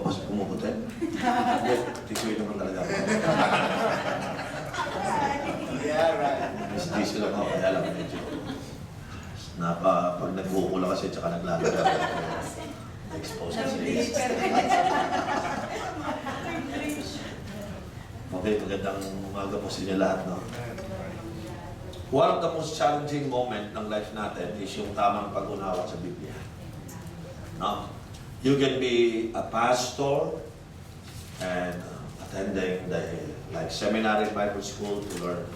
mas pumuputi. Tissue naman talaga ako. Yeah, right. Miss tissue lang ako, kaya lang medyo. Pag nagkukula kasi tsaka naglalagay. Expose na siya. Okay, magandang umaga po sa inyo lahat, no? One of the most challenging moment ng life natin is yung tamang pag-unawa sa Biblia. No? You can be a pastor and attending the seminary Bible school to learn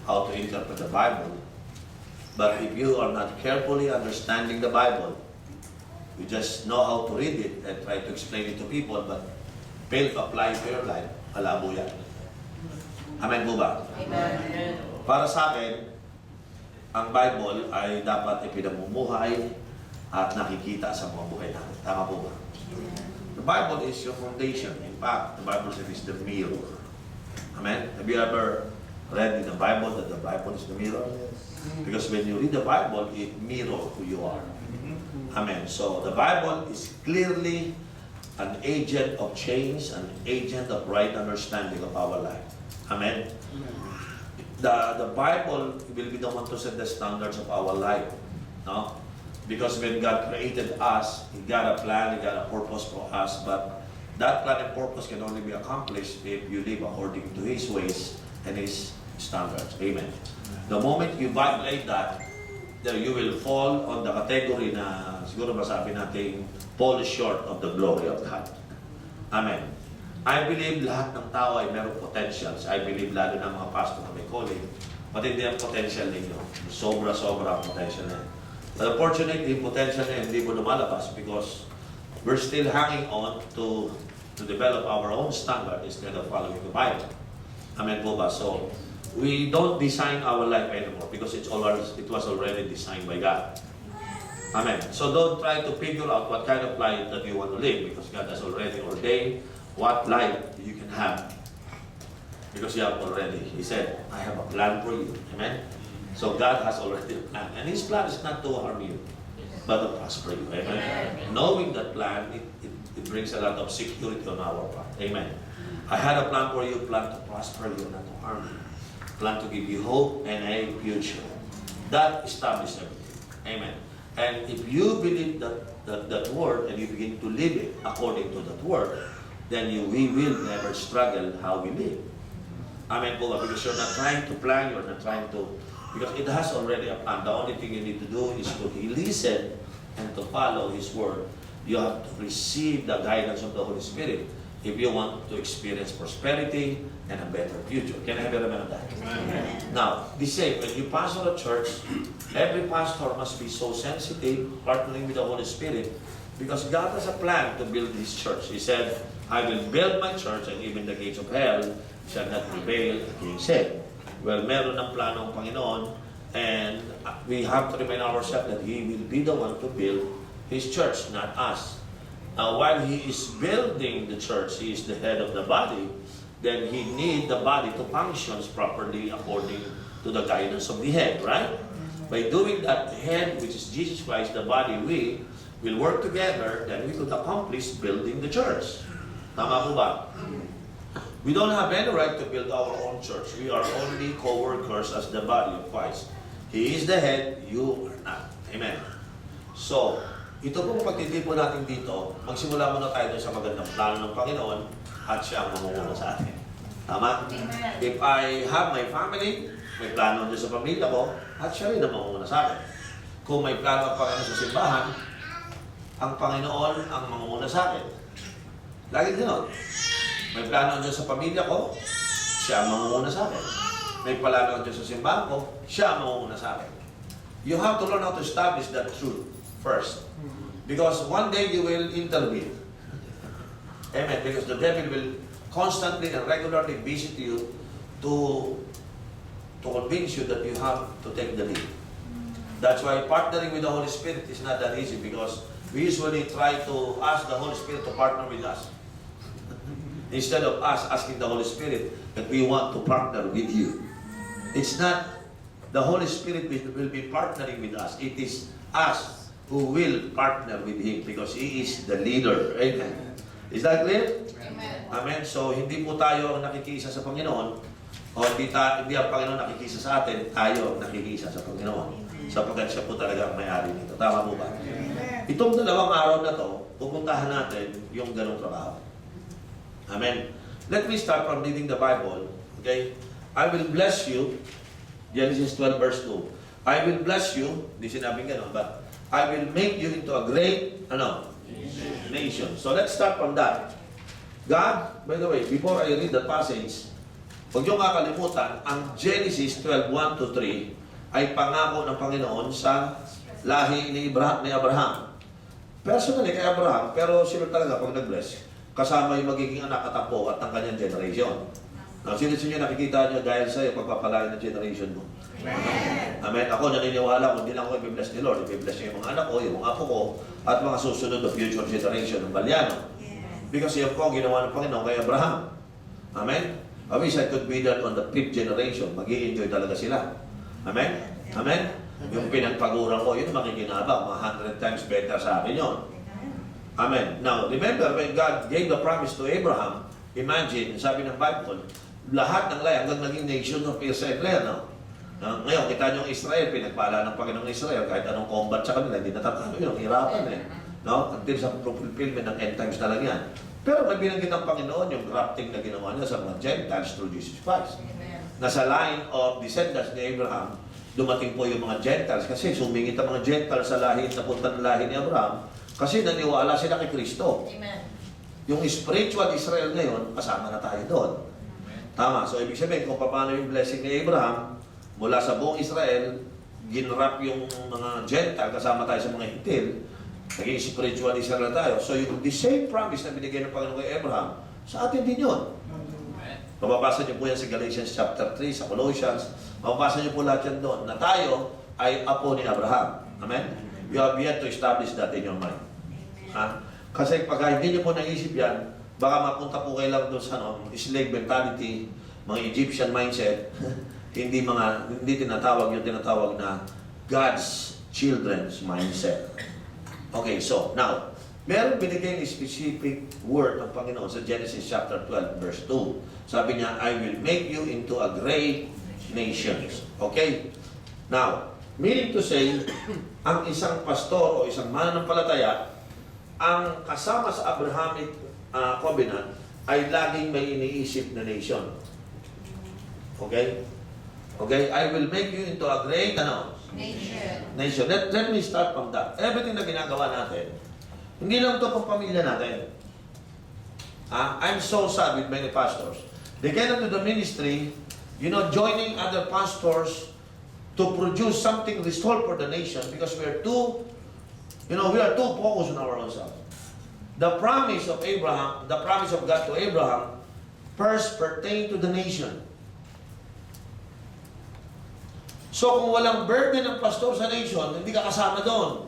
how to interpret the Bible. But if you are not carefully understanding the Bible, you just know how to read it and try to explain it to people, but fail to apply it to your life, malabo yan. Amen po ba? Amen. Para sa akin, ang Bible ay dapat ipinamumuhay at nakikita sa mga buhay natin. Tama po ba? The Bible is your foundation. In fact, the Bible says it's the mirror. Amen? Have you ever read in the Bible that the Bible is the mirror? Because when you read the Bible, it mirrors who you are. Amen. So the Bible is clearly an agent of change, an agent of right understanding of our life. Amen. The Bible will be the one to set the standards of our life. No? Because when God created us, He got a plan, He got a purpose for us, but that plan and purpose can only be accomplished if you live according to His ways and His standards. Amen. The moment you violate that, then you will fall on the category na siguro masabi natin fall short of the glory of God. Amen. I believe lahat ng tao ay merong potentials. I believe lalo na mga pastor na may calling, matindi ang potential ninyo. Sobra-sobra ang potential na yan. But unfortunately, yung potential na yan, hindi mo lumalabas because we're still hanging on to develop our own standard instead of following the Bible. Amen po ba? So, we don't design our life anymore because it was already designed by God. Amen. So don't try to figure out what kind of life that you want to live because God has already ordained what life you can have. Because you have already. He said, I have a plan for you. Amen. So God has already a plan. And His plan is not to harm you, but to prosper you. Amen. Knowing that plan, it brings a lot of security on our part. Amen. I had a plan for you, plan to prosper you, not to harm you. Plan to give you hope and a future. That establishes everything. Amen. And if you believe that word and you begin to live it according to that word, then we will never struggle how we live. Amen po. Because you're not trying to plan, you're not trying to, because it has already a plan. The only thing you need to do is to listen and to follow His word. You have to receive the guidance of the Holy Spirit if you want to experience prosperity and a better future. Can I have a amen on that? Amen. Now, the same, when you pastor a church, every pastor must be so sensitive, partnering with the Holy Spirit, because God has a plan to build His church. He said, I will build my church and even the gates of hell shall not prevail against it. Well, meron ng plano ng Panginoon, and we have to remind ourselves that He will be the one to build His church, not us. While He is building the church, He is the head of the body, then He needs the body to function properly according to the guidance of the head, right? By doing that, the head, which is Jesus Christ, the body, we will work together, then we could accomplish building the church. Tama po ba? We don't have any right to build our own church. We are only co-workers as the body of Christ. He is the head, you are not. Amen. So, ito pong pagtitipon natin dito, magsimula muna tayo sa magandang plano ng Panginoon at siya ang mamumuna sa atin. Tama? Amen. If I have my family, may plano dyan sa pamilya ko, at siya rin ang mamumuna sa akin. Kung may plano ang Panginoon sa simbahan, ang Panginoon ang mamumuna sa akin. Lagi gano'n. May plano dyan sa pamilya ko, siya ang mamumuna sa akin. May plano dyan sa simbahan ko, siya ang mamumuna sa akin. You have to learn how to establish that truth first. Because one day you will intervene. Amen. Because the devil will constantly and regularly visit you to convince you that you have to take the lead. That's why partnering with the Holy Spirit is not that easy because we usually try to ask the Holy Spirit to partner with us. Instead of us asking the Holy Spirit that we want to partner with you. It's not the Holy Spirit will be partnering with us. It is us who will partner with Him because He is the leader. Amen. Is that clear? Amen. Amen. So, hindi po tayo ang nakikisa sa Panginoon o hindi ang Panginoon nakikisa sa atin, tayo ang nakikisa sa Panginoon. Sapagkat siya po talaga ang may-ari nito. Tama po ba? Itong dalawang araw na to, pupuntahan natin yung ganong trabaho. Amen. Let me start from reading the Bible. Okay? I will bless you. Genesis 12 verse 2. I will bless you. Hindi sinabing ganon, but I will make you into a great, nation. So let's start from that. God, by the way, before I read the passage, huwag niyong kakalimutan, ang Genesis 12:1 to 3 ay pangako ng Panginoon sa lahi ni Abraham. Personally kay Abraham, pero sila talaga pag nag-bless, kasama yung magiging anak at apo at ng kanyang generation. Now, sino-sino nakikita niyo dahil sa iyo pagpapalain ng generation mo? Amen. Amen. Ako naniniwala kung hindi lang ako i-bless ni Lord, i-bless niya yung mga anak ko, yung mga apo ko, at mga susunod na future generation ng Balyano. Because yan po ang ginawa ng Panginoon kay Abraham. Amen? I wish I could be that on the 5th generation. Mag-i-enjoy talaga sila. Amen? Amen? Yung pinagpaguran ko, yun makikinabang. 100 times better sa akin yun. Amen. Now, remember when God gave the promise to Abraham, imagine, sabi ng Bible, lahat ng lahi hanggang naging nation of Israel. No? Ngayon, kita nyo Israel, pinagpala ng Panginoong Israel, kahit anong combat sa kanila, hindi natatalo yun, hirapan eh. No? Until sa fulfillment ng end times na lang yan. Pero may binanggit ng Panginoon yung grafting na ginawa niya sa mga Gentiles through Jesus Christ. Amen. Nasa line of descendants ni Abraham, dumating po yung mga Gentiles kasi sumingit ang mga Gentiles sa lahi, sa punta ng lahi ni Abraham kasi naniwala sila kay Kristo. Amen. Yung spiritual Israel ngayon, kasama na tayo doon. Tama. So, ibig sabihin, kung paano yung blessing ni Abraham, mula sa buong Israel, ginrap yung mga Gentile, kasama tayo sa mga Hitil, naging spiritual Israel na tayo. So, yung the same promise na binigay ng Panginoon kay Abraham, sa atin din yun. Mababasa niyo po yan sa Galatians chapter 3, sa Colossians, mababasa niyo po lahat yan doon, na tayo ay apo ni Abraham. Amen? You have yet to establish that in your mind. Ha? Kasi pag hindi niyo po naisip yan, baka mapunta po kayo lang doon sa slave mentality, mga Egyptian mindset, hindi tinatawag yung tinatawag na God's children's mindset. Okay, so now, meron binigay ni specific word ng Panginoon sa Genesis chapter 12 verse 2. Sabi niya, I will make you into a great nation. Okay? Now, meaning to say, ang isang pastor o isang mananampalataya, ang kasama sa Abrahamic covenant ay laging may iniisip na nation. Okay? Okay? I will make you into a great nation. Let me start from that. Everything na ginagawa natin, hindi lang ito pang pamilya natin. I'm so sad with many pastors. They get into the ministry, joining other pastors to produce something restored for the nation because we are too focused on our own self. The promise of Abraham, the promise of God to Abraham, first pertained to the nation. So kung walang burden ng pastor sa nation, hindi ka kasama doon.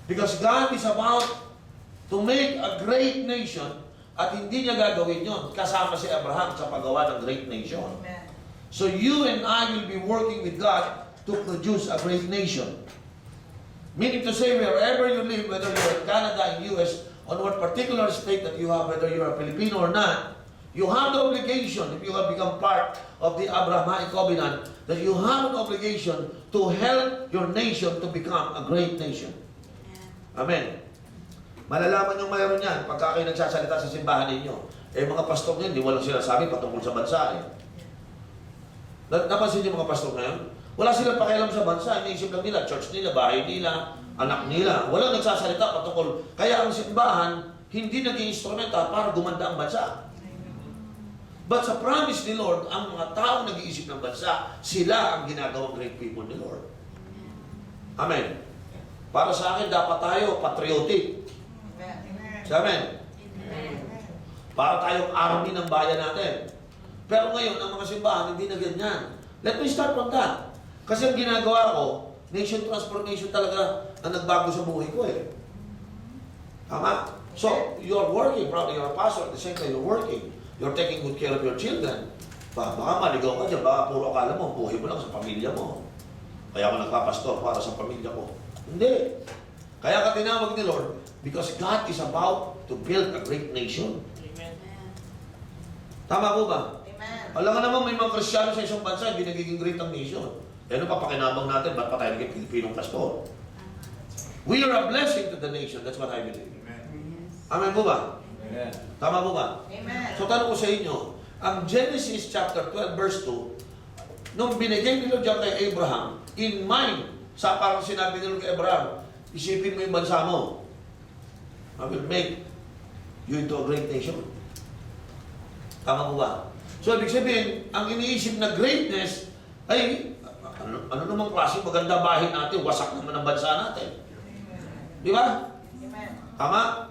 Because God is about to make a great nation at hindi niya gagawin yon. Kasama si Abraham sa paggawa ng great nation. Amen. So you and I will be working with God to produce a great nation. Meaning to say, wherever you live, whether you're in Canada, in US, on what particular state that you have, whether you're a Filipino or not, you have the obligation, if you have become part of the Abrahamic covenant, that you have an obligation to help your nation to become a great nation. Amen. Malalaman nyo mayroon yan pagka kayo nagsasalita sa simbahan ninyo. Mga pastor nyo, hindi walang sinasabi patungkol sa bansa eh. Napansin nyo mga pastor ngayon? Wala silang pakialam sa bansa. Iniisip lang nila, church nila, bahay nila, anak nila. Walang nagsasalita patungkol. Kaya ang simbahan, hindi naging instrumenta para gumanda ang bansa. But sa promise ni Lord, ang mga taong nag-iisip ng bansa, sila ang ginagawang great people ni Lord. Amen. Para sa akin, dapat tayo patriotic. Amen. Para tayong army ng bayan natin. Pero ngayon, ang mga simbahan, hindi na ganyan. Let me start from that. Kasi ang ginagawa ko, nation transformation talaga ang nagbago sa buhay ko eh. Tama? So, you're working, probably you're a pastor, at the same time you're working. You're taking good care of your children. Baka maligaw ka dyan, baka puro akala mo, buhay mo lang sa pamilya mo. Kaya ako nagpapastor para sa pamilya ko. Hindi. Kaya ka tinawag ni Lord, because God is about to to build a great nation. Amen. Tama po ba? Amen. Alam nga naman may mga Kristiyano sa isang bansa, hindi nagiging great ang nation. Eh, ano papakinabang natin? Ba't pa tayo naging Pilipinong pastor? We are a blessing to the nation. That's what I believe. Amen po ba? Amen. Tama po ba? Amen. So tanong ko sa inyo, ang Genesis chapter 12 verse 2, nung binigay ni Lord yan kay Abraham, in mind, sa parang sinabi ni Lord kay Abraham, isipin mo yung bansa mo. I will make you into a great nation. Tama po ba? So ibig sabihin, ang iniisip na greatness ay, ano namang klase maganda bahay natin, wasak naman ang bansa natin. Di ba? Amen. Tama?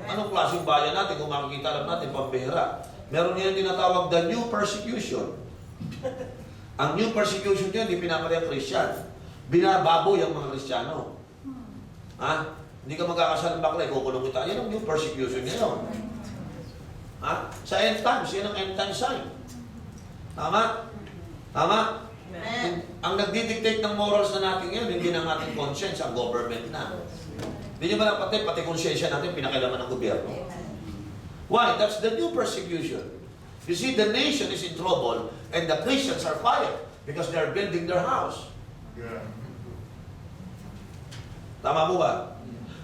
Anong klaseng bayan natin kung makikita lang natin, pambihira. Meron niyan tinatawag the new persecution. Ang new persecution niya, hindi pinapalay ang Christian. Binababoy ang mga Kristiyano. Ha? Hindi ka magkakasal ng bakla, kukulong kita. Yan ang new persecution niya yun. Ha? Sa end times, yan ang end time sign. Tama? Tama? Amen. Ang nagdidictate ng morals na natin ngayon, hindi ng ating conscience, ang government na. Hindi nyo ba napatay, pati konsyensya natin, pinakilaman ng gobyerno. Why? That's the new persecution. You see, the nation is in trouble, and the Christians are fired because they are building their house. Tama po ba?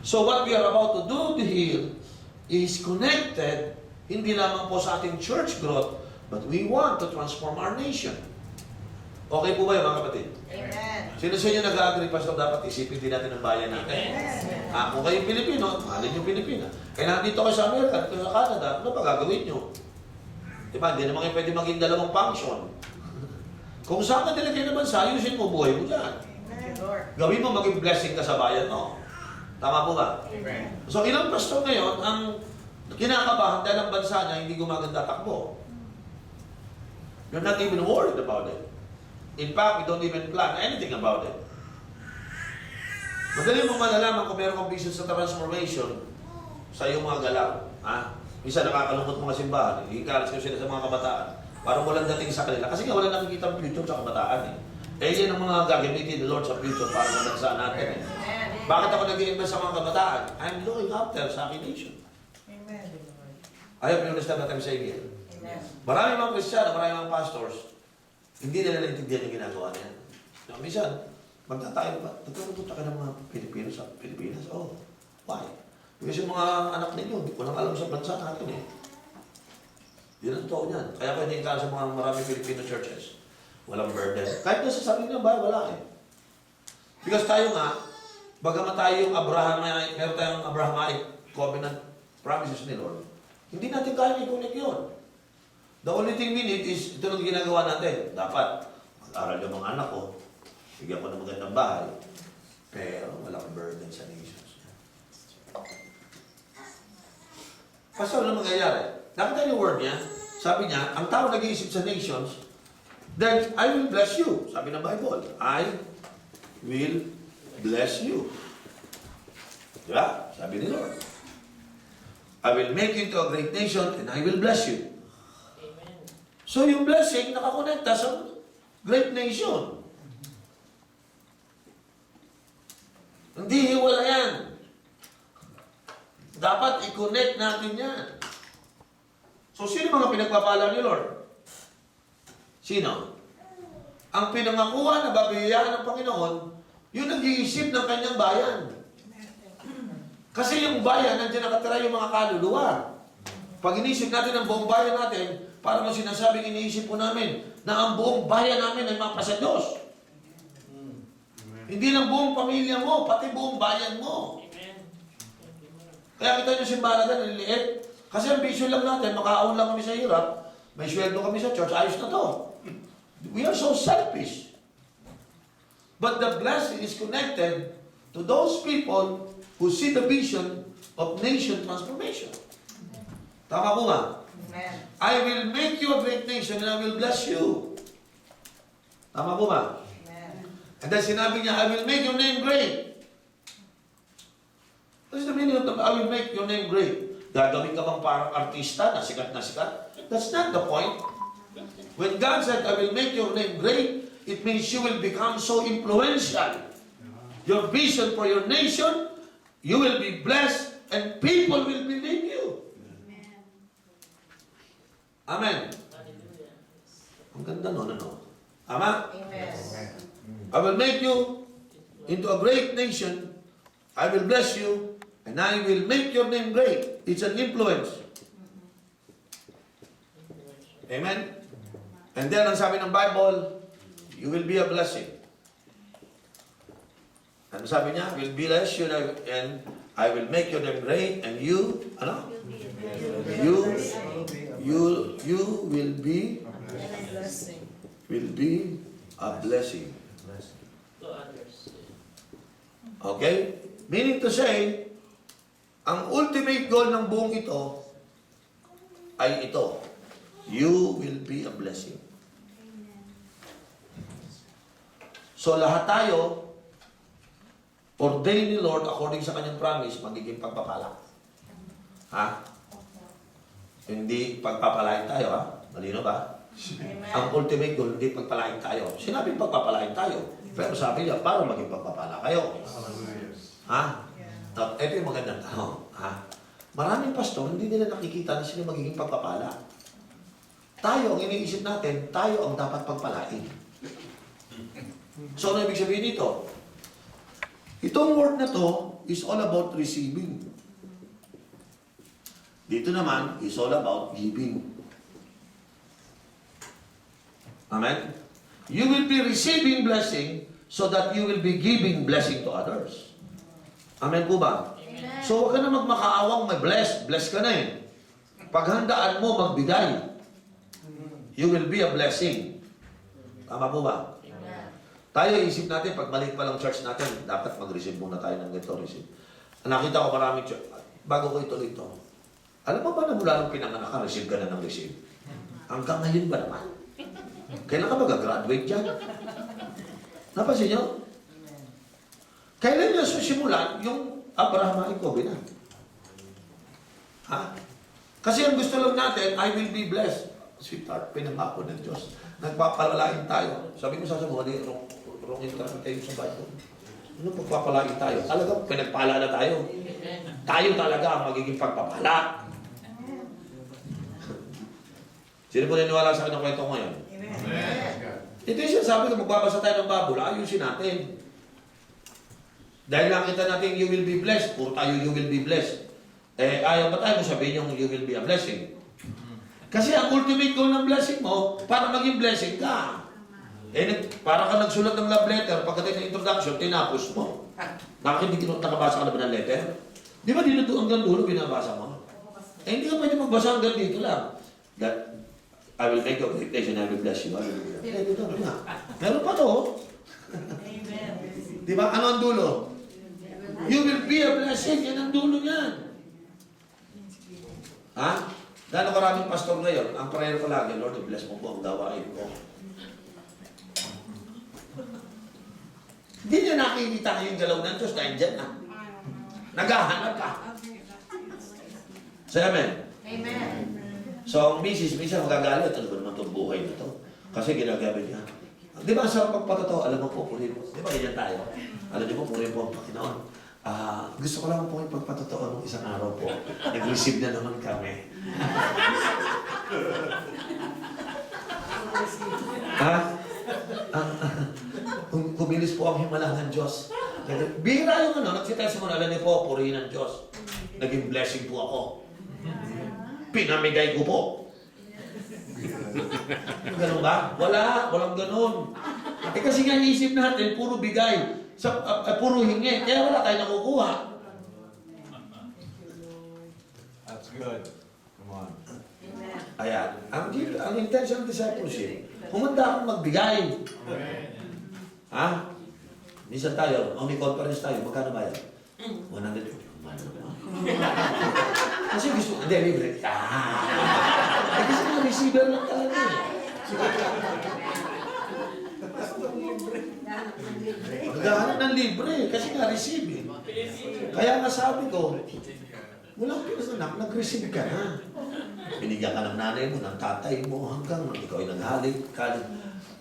So what we are about to do here is connected, hindi lamang po sa ating church growth, but we want to transform our nation. Okay po ba yun, mga kapatid? Amen. Sino sa inyo nag-agree, Pastor, dapat isipin din natin ang bayan natin? Kung kayong Pilipino, mahalin yung Pilipina. Kaya nandito kayo sa Amerika, dito sa Canada, ano ba gagawin nyo? Diba, hindi naman kayo pwede maging dalawang function. Kung saan ka nilagay naman sa ayusin mo, buhay mo dyan. Amen. Lord. Gawin mo maging blessing ka sa bayan mo. Tama po ba? Amen. So ilang pastor ngayon, ang kinakabahan dahil ang bansa niya hindi gumaganda takbo. You're not even worried about it. In fact, we don't even plan anything about it. Madali mo malalaman kung meron kang vision sa transformation sa iyong mga galaw. Ha? Minsan nakakalungkot mga simbahan. I-encourage ko sila sa mga kabataan. Parang walang dating sa kanila. Kasi nga wala nakikita ang future sa kabataan. Yan ang mga gagamitin ni Lord sa future para sa bansa natin. Amen. Bakit ako nag-i-invest sa mga kabataan? I'm looking after sa aking nation. Amen. I hope you understand what I'm saying here. Amen. Marami mga Kristiyano, marami mga pastors, hindi nila naintindihan yung ginagawa niya. So, minsan, magtatayo ba? Nagtututa ka ng mga Pilipino sa Pilipinas? Oh, why? Kasi yung mga anak ninyo, hindi ko lang alam sa bansa natin eh. Yun ang totoo niyan. Kaya pwede ka sa mga marami Filipino churches. Walang burden. Kahit nasa sarili ng bahay, wala eh. Because tayo nga, bagamat tayo yung Abrahamic, meron tayong Abrahamic covenant promises ni Lord, hindi natin kaya i-connect yun. The only thing we need is, ito lang ginagawa natin. Dapat, mag-aral yung mga anak ko, bigyan ko ng magandang bahay, pero walang burden sa nations. Pastor, ano mangyayari? Nakita niyo yung word niya? Sabi niya, ang tao nag-iisip sa nations, then I will bless you. Sabi ng Bible, I will bless you. Diba? Sabi ni Lord. I will make you into a great nation and I will bless you. Amen. So yung blessing nakakonekta sa great nation. Hindi hiwala yan. Dapat i-connect natin yan. So sino mga pinagpapala ni Lord? Sino? Ang pinangakuha na babayaran ng Panginoon, yung nag-iisip ng kanyang bayan. Kasi yung bayan, nandiyan nakatira yung mga kaluluwa. Pag inisip natin ang buong bayan natin, para mo sinasabing iniisip po namin na ang buong bayan namin ay mapa sa Diyos. Hindi lang buong pamilya mo, pati buong bayan mo. Amen. Thank you, Lord. Kaya kita nyo simbahan natin, nililiit. Kasi ang vision lang natin, makaon lang kami sa hirap, may sweldo kami sa church, ayos na to. We are so selfish. But the blessing is connected to those people who see the vision of nation transformation. Tama po ba? Amen. I will make you a great nation and I will bless you. Tama po ba? Amen. And then sinabi niya, I will make your name great. What is the meaning of the, I will make your name great? Gagawin ka bang parang artista na sikat na sikat? That's not the point. When God said, I will make your name great, it means you will become so influential. Your vision for your nation, you will be blessed and people will believe you. Amen. Hallelujah. Ang ganda nun, ano? Ama? Amen. I will make you into a great nation. I will bless you, and I will make your name great. It's an influence. Amen? And then, ang sabi ng Bible, you will be a blessing. Ano sabi niya? I will bless you, and I will make your name great, and you, ano? You will be a blessing. To others. Okay? Meaning to say, ang ultimate goal ng buong ito ay ito. You will be a blessing. So lahat tayo, ordained ni Lord according sa kanyang promise, magiging pagpapala. Ha? Hindi pagpapalain tayo, ha? Malino ba? Ang ultimate goal, hindi pagpalain tayo. Sinabing pagpapalain tayo. Pero sabi niya, para maging pagpapala kayo. Ha? Ito yung magandang tanong. Ha? Maraming pastor, hindi nila nakikita na sila magiging pagpapala. Tayo, ang iniisip natin, tayo ang dapat pagpalain. So, ano ibig sabihin nito? Itong word na to is all about receiving. Dito naman is all about giving. Amen? You will be receiving blessing so that you will be giving blessing to others. Amen po ba? Amen. So, huwag ka na magmakaawang may bless. Bless ka na eh. Paghandaan mo, magbigay. You will be a blessing. Tama po ba? Amen. Tayo, isip natin, pag maliit pa lang church natin, dapat mag-receive muna tayo ng ganito, receive. Nakita ko maraming church. Bago ko ituloy ito, alam mo ba na mula nung pinanganak ka, receive ka na ng receive? Hanggang ngayon ba naman? Kailan ka mag-graduate dyan? Napansin nyo? Kailan niya susimulan yung Abrahamic covenant? Ha? Kasi ang gusto lang natin, I will be blessed. Sweetheart, pinangako ng Diyos. Nagpapalalain tayo. Sabi ko sasabuhan, wrong interpretation sa Bible. Ano pagpapalain tayo? Talaga, pinagpala na tayo. Amen. Tayo talaga ang magiging pagpapala. Sino po naniwala sa akin ng kwento ko ngayon? Ito yung sinasabi ko, magbabasa tayo ng Bible, ayusin natin. Dahil nakita natin, you will be blessed. Puro tayo, you will be blessed. Eh, ayaw ba tayo sabihin yung you will be a blessing? Kasi ang ultimate goal ng blessing mo, para maging blessing ka. Eh, para ka nagsulat ng love letter, pagdating ng introduction, tinapos mo. Hindi nakabasa ka na ba ng letter? Di ba dito hanggang dulo binabasa mo? Eh, hindi ka pwede magbasa hanggang dito lang. That, I will make your great nation, I will bless you. Hallelujah. Eh, dito na. Meron pa to. Amen. Di ba? Ano ang dulo? You will be a blessing. Yan ang dulo niyan. Ha? Gano'ng karaming pastor ngayon, ang prayer ko lagi, Lord, bless mo po ang dawain ko. Hindi niya nakikita yung galaw ng Diyos dahil dyan na. Naghahanap ka. Say amen. Amen. So, ang misis, minsan magagalit, ano ba naman itong buhay na to? Kasi ginagamit niya. Di ba sa pagpatotoo, alam mo po, purin mo. Di ba ganyan tayo? Alam niyo po, purin po, Panginoon. Gusto ko lang po yung pagpatotoo ng isang araw po. Nag-receive na naman kami. Ha? Kumilis po ang himala ng Diyos. Bihira yung nagsitestimony, alam niyo po, purihin ng Diyos. Naging blessing po ako. Pinamigay ko po. Ganun ba? Walang ganun. Eh kasi nga isip natin, puro bigay, puro hingi, kaya wala tayo nakukuha. That's good. Come on. Ayan, ang intention ng discipleship, humanda akong magbigay. Ha? Minsan tayo, may conference tayo, magkano ba yan? 100. Kasi gusto, hindi, libre. Eh, kasi mga receiver lang talaga eh. Maghahanap ng libre, kasi nga receive eh. Kaya nga sabi ko, walang pinasanak, nag-receive ka na. Binigyan ka ng nanay mo, ng tatay mo, hanggang ikaw ay naghalik ka.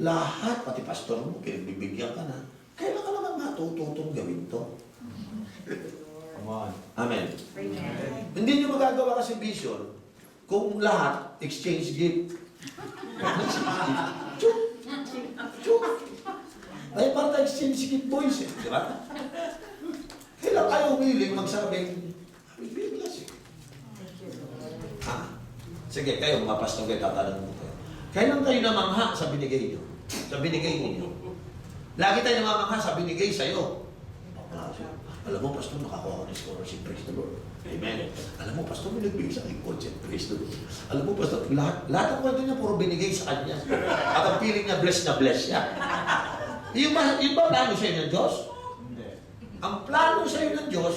Lahat, pati pastor mo, pinagbibigyan ka na. Kailan ka naman matututong gawin to? Come on. Amen. Amen. Hindi nyo magagawa kasi vision kung lahat, exchange gift. Chuk! Chuk! Ay, parang exchange gift boys eh, di ba? Kailan kayo willing magsabing, I will be a blessing. Ha? Sige, kayo mga pastor, kayo tatanong mo kayo. Kailan kayo namangha sa binigay nyo? Sa binigay ninyo? Lagi tayo namamangha sa binigay sa'yo. Alam mo, pastor, nakakuha ko ng scholarship, praise the Lord. Amen. Alam mo, pastor, may nagbigay sa akin kotse, praise the Lord. Alam mo, pastor, lahat ng kwento niya puro binigay sa kanya. At ang feeling niya, bless siya. Yung ba plano sa'yo ng Diyos? Hindi. Ang plano sa'yo ng Diyos,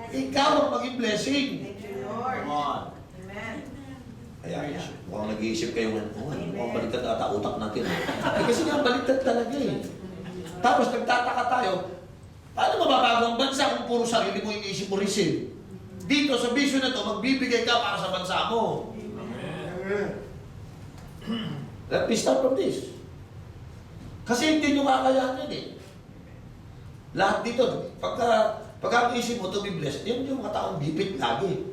ikaw ang maging blessing. Thank you, Lord. Come on. Amen. Kaya mukhang nag-iisip kayo ngayon, mukhang baliktad ata utak natin. Kasi nga baliktad talaga eh. Tapos nagtataka tayo, paano mababago ang bansa kung puro sarili mo iniisip mo receive? Dito sa vision na to, magbibigay ka para sa bansa mo. Let me start from this. Kasi hindi nyo kakayanin eh. Lahat dito, pagka ang isip mo to be blessed, yan yung mga taong bipit lagi.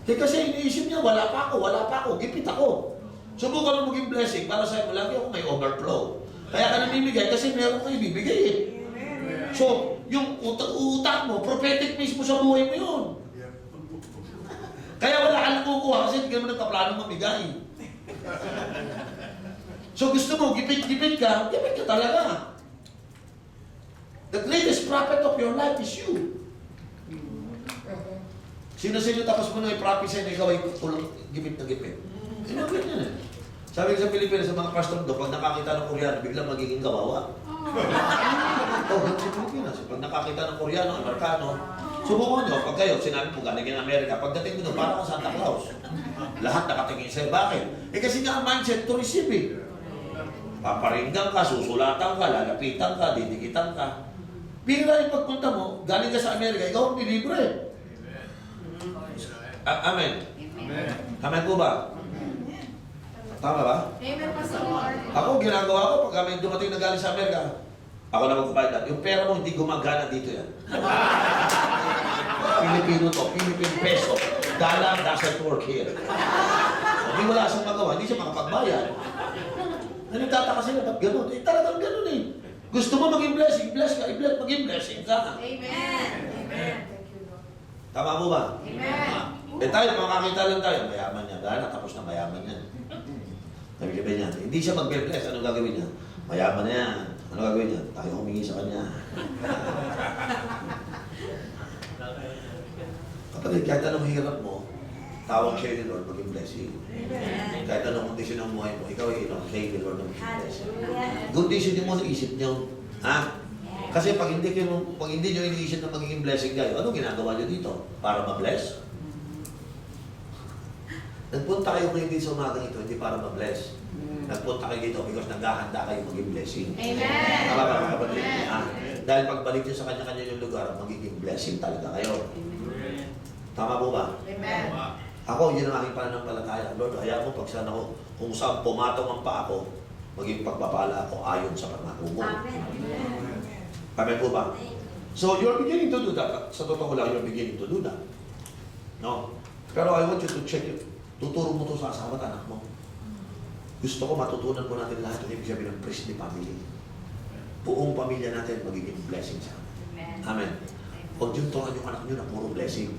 Kasi iniisip niya, wala pa ako, gipit ako. Subukan mo maging blessing para sa'yo, lagi ako may overflow. Kaya ka namimigay kasi meron kayo bibigay eh. So, yung utak mo, prophetic mismo sa buhay mo yun. Kaya wala ka nakukuha kasi hindi ka naman nagkaplanong mamigay. So gusto mo, gipit ka talaga. The greatest prophet of your life is you. Sino sa inyo tapos mo na i-prophesy na ikaw ay gipit na gipit? Sino ba yan eh? Sabi ko sa Pilipinas, sa mga pastor doon, pag nakakita ng Koreano, biglang magiging kawawa. Sa Pilipinas, pag nakakita ng Koreano, Amerikano, subukan nyo, pag kayo, sinabi po galing in Amerika, pagdating mo doon, parang kang Santa Claus. Lahat nakatingin sa'yo. Bakit? Kasi nga ang mindset to receive it. Paparinggan ka, susulatan ka, lalapitan ka, didikitan ka. Bira yung pagpunta mo, galing ka sa Amerika, ikaw ang nilibre. Amen. Amen po ba? Tama ba? Amen, Pastor Lord. Ako, ginagawa ko, pag may dumating na galing sa Amerika, ako na magpapalit. Yung pera mo, hindi gumagana dito yan. Pilipino to, Philippine peso. Dollar doesn't work here. Hindi wala siyang magawa, hindi siya makapagbayad. Nagtataka sila, ba't ganun? Eh, talagang ganun eh. Gusto mo maging blessing, bless ka, maging blessing ka. Amen. Amen. Thank you, Lord. Tama mo ba? Amen. Eh tayo, makakita lang tayo, mayaman niya. Dahil tapos na mayaman yan. Sabi niya, hindi siya mag-bless, anong gagawin niya? Mayaman na yan. Ano gagawin niya? Tayo humingi sa kanya. Kapatid, kahit anong hirap mo, tawag siya ni Lord, maging blessing. Amen. Kahit anong kondisyon ng buhay mo, ikaw ay kay ni Lord ng maging blessing. Hallelujah. Kondisyon din mo na isip niyo. Ha? Kasi pag hindi nyo iniisip na magiging blessing kayo, ano ginagawa nyo dito? Para ma-bless? Nagpunta kayo ngayon dito sa umagang ito, hindi para ma-bless. Nagpunta kayo dito because naghahanda kayo maging blessing. Amen. Tama ba mga kapatid? Amen. Ah, dahil pagbalik nyo sa kanya-kanya yung lugar, magiging blessing talaga kayo. Tama po ba? Amen. Ako, yun ang aking pananampalataya. Lord, hayaan mo pag saan ako, kung saan pumatong ang pa ako, maging pagpapala ako ayon sa pangako mo. Amen. Amen po ba? So, you're beginning to do that. Sa totoo lang, you're beginning to do that. No? Pero I want you to check it. Tuturo mo to sa asawa at anak mo. Gusto ko matutunan po natin lahat yung ibig sabihin ng priestly family. Buong pamilya natin magiging blessing sa amin. Amen. Huwag yung turuan yung anak nyo na puro blessing.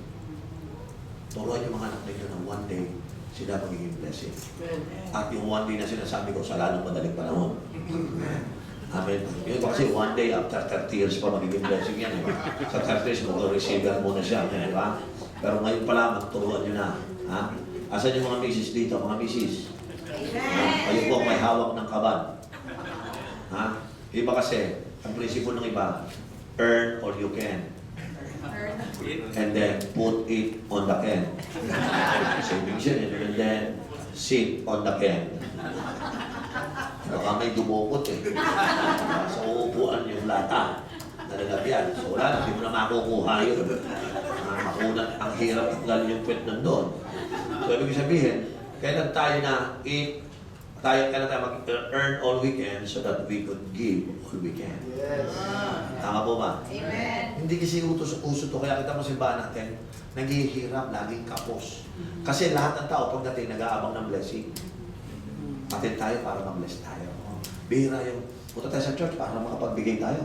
Turuan yung mga anak ninyo na one day sila magiging blessing. At yung one day na sinasabi ko sa lalong madaling panahon. Amen. Yun kasi one day after 30 years pa magiging blessing yan. Sa 30 years mag-receiver muna siya. Di ba? Pero ngayon pa lamang, turuan nyo na. Ha? Asan yung mga misis dito? Mga misis? Kayo po may hawak ng kaban. Ha? Iba kasi, ang prinsipyo ng iba, earn all you can. And then, put it on the can. Saving siya yun. And then, sit on the can. Baka may dumukot eh. Sa uupuan yung lata. Nalalagyan. So wala na, hindi mo na makukuha yun. Makunat, ang hirap at galing yung puwet nandun. So ibig sabihin, kailan tayo na eat kailan tayo mag-earn all we can so that we could give all we can. Yes. Tama po ba? Amen. Hindi kasi uso to, kaya kita mo simbahan natin, naghihirap, laging kapos. Kasi lahat ng tao pagdating nag-aabang ng blessing. Atin tayo para ma-bless tayo. Bihira yung, punta tayo sa church para makapagbigay tayo.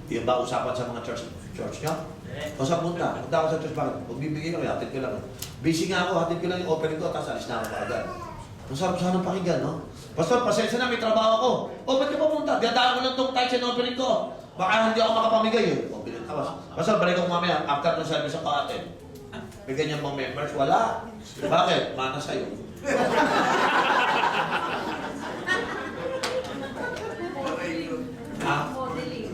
Yung ba usapan sa mga church nyo? O sa punta ako sa church, bakit? Magbibigay ko, hatid ko lang. Busy nga ako, hatid ko lang yung offering ko, tapos alis na ako agad. Ang sarap sana pakinggan, no? Pastor, pasensya na, may trabaho ako. O, ba't ka pumunta? Dadaan ko lang itong tithes and offering ko. Baka hindi ako makapamigay eh. O, pinatawas. Pastor, balik ako mamaya, after ng service ako atin. May ganyan bang members? Wala. Bakit? Mana sa'yo. Ha? Modeling.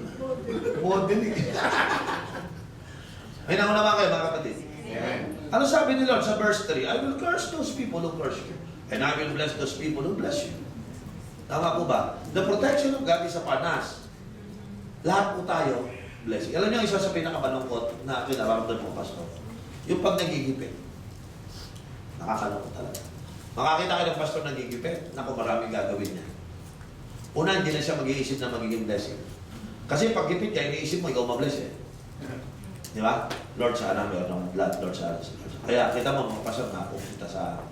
Modeling. May naman kayo, mga kapatid. Amen. Ano sabi ni Lord sa verse 3? I will curse those people who curse you. And I will bless those people who bless you. Tama po ba? The protection of God is upon us. Lahat po tayo, blessing. Alam niyo, isa sa pinakamalungkot na kinararamdaman mo, Pastor, yung pag nagigipit. Nakakalungkot talaga. Makakita kayo ng Pastor nagigipit, naku, maraming gagawin niya. Una, hindi na siya mag-iisip na magiging blessing. Kasi pag gipit ka, iniisip mo, ikaw mabless eh. Di ba? Lord, sana meron ng blood. Lord, sana. Kaya kita mo, mga Pastor, napupunta sa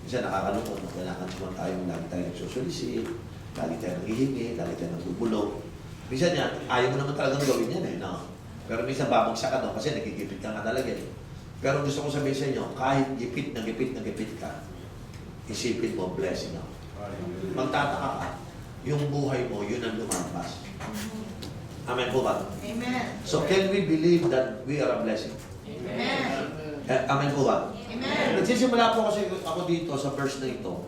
minsan nakakalungkot, kailangan naman tayo, lagi tayo nagsusulisit, lagi tayo naghihingi, lagi tayo nagbubulong. Minsan yan, ayaw mo naman talagang gawin yan eh, no? Pero minsan babagsak ka doon kasi nagigipit ka nga talaga eh. Pero gusto ko sabihin sa inyo, kahit gipit na gipit ka, isipin mo, blessing ako. Magtataka ka, yung buhay mo, yun ang lumampas. Amen po ba? Amen. So can we believe that we are a blessing? Amen. Amen po ba? Amen. Nagsisimula po kasi ako dito sa verse na ito.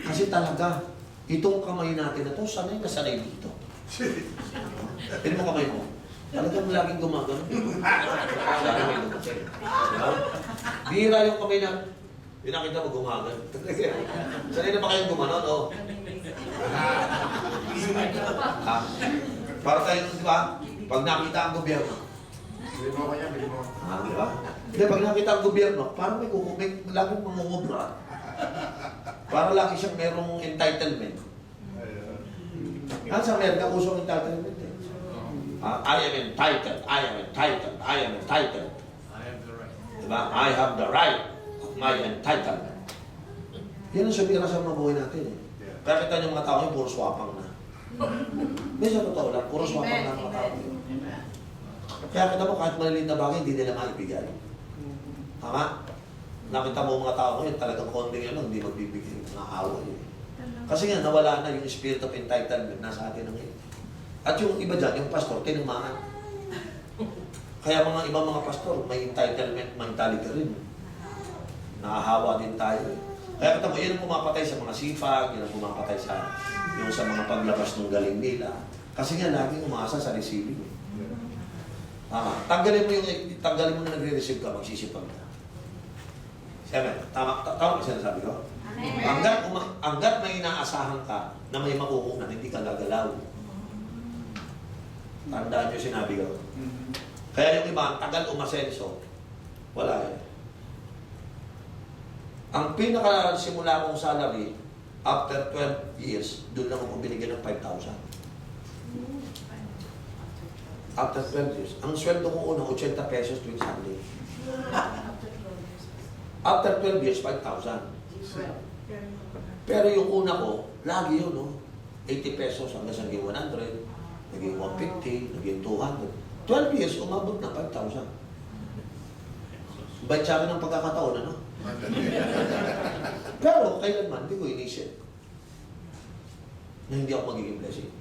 Kasi talaga, itong kamay natin na ito, sanay na sanay dito. Tignan mo kamay mo. Talagang laging gumagano. Sanay may lumasin. Diba? Bihira yung kamay na, pinakita mo gumagano. Sanay na ba kayong gumanon? O? Para tayo, di ba? Pag nakita ang gobyerno, Bilhin mo kanya, bilhin mo. di ba? Hindi, pag nakita ang gobyerno, parang may laging mangungubra. Para lagi siyang merong entitlement. Sa Amerika, usong entitlement eh. I am entitled, I am entitled, I am entitled. I have the right. Diba? I have the right of my entitlement. Yan ang sumira sa mga buhay natin eh. Kaya kita yung mga tao yung puro swapang na. May sa totoo lang, puro swapang na mga tao yun. Kaya kita mo, kahit maliliit na bagay, hindi nila maibigay. Tama? Nakita mo mga tao ngayon, talagang konting ano, hindi magbibigay ng mga away. Kasi nga, nawala na yung spirit of entitlement nasa atin ngayon. At yung iba dyan, yung pastor, tinumaan. Kaya mga ibang mga pastor, may entitlement mentality rin. Nakahawa din tayo. Kaya kita mo, yun ang pumapatay sa mga sipag, yun ang pumapatay sa mga paglabas ng galing nila. Kasi nga, laging umasa sa receiving. Tama. Tanggalin mo na nagre-receive ka, magsisipag ka. Amen. Tama ba sinasabi ko? Amen. Hanggat may inaasahan ka na may makukunan, hindi ka gagalaw. Tandaan nyo sinabi ko. Kaya yung iba, ang tagal umasenso, wala eh. Ang pinakasimula kong salary, after 12 years, doon lang ako binigyan ng 5,000. After 12 years. Ang sweldo ko una, 80 pesos tuwing Sunday. After 12 years, 5,000. Pero yung una ko, lagi yun, no? 80 pesos hanggang sa naging 100, naging 150, naging 200. 12 years, umabot na 5,000. Bait sa akin ng pagkakataon, ano? Pero kailanman, hindi ko inisip na hindi ako magiging blessing.